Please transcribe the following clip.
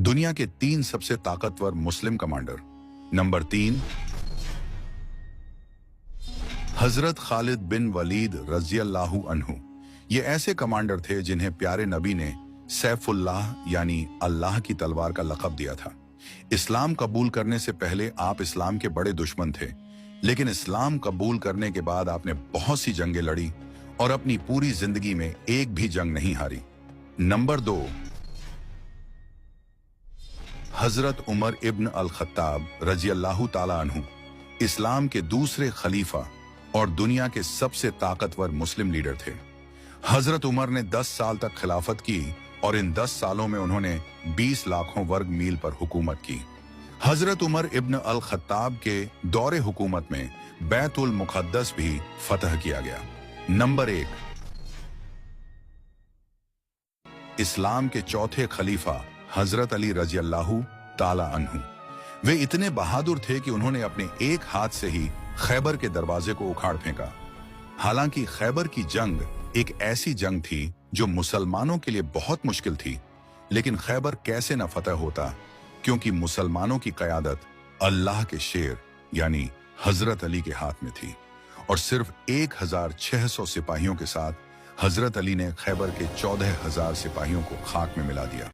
दुनिया के 3 सबसे ताकतवर मुस्लिम कमांडर। नंबर 3, हजरत खालिद बिन वलीद रज़ियल्लाहु अन्हु। ये ऐसे कमांडर थे जिन्हें प्यारे नबी ने सैफुल्लाह यानी अल्लाह की तलवार का लक़ब दिया था। इस्लाम कबूल करने से पहले आप इस्लाम के बड़े दुश्मन थे, लेकिन इस्लाम कबूल करने के बाद आपने बहुत सी जंगें लड़ी और अपनी पूरी जिंदगी में एक भी जंग नहीं हारी। नंबर 2, हजरत उमर इब्न अल खत्ताब रज़ियल्लाहु ताला अन्हु। इस्लाम के दूसरे खलीफा और दुनिया के सबसे ताकतवर मुस्लिम लीडर थे। हजरत उमर ने 10 साल तक खिलाफत की और इन 10 सालों में उन्होंने 20 लाखों वर्ग मील पर हुकूमत की। हजरत उमर इब्न अल खत्ताब के दौरे हुकूमत में बैतुल मुक़द्दस भी फतह किया गया। नंबर 1, इस्लाम के चौथे खलीफा हजरत अली रज़ियल्लाहु ताला अन्हु। वे इतने बहादुर थे कि उन्होंने अपने एक हाथ से ही खैबर के दरवाजे को उखाड़ फेंका। हालांकि खैबर की जंग एक ऐसी जंग थी जो मुसलमानों के लिए बहुत मुश्किल थी, लेकिन खैबर कैसे न फतह होता, क्योंकि मुसलमानों की क़यादत अल्लाह के शेर यानी हजरत अली के हाथ में थी। और सिर्फ 1600 सिपाहियों के साथ हजरत अली ने खैबर के 14,000 सिपाहियों को खाक में मिला दिया।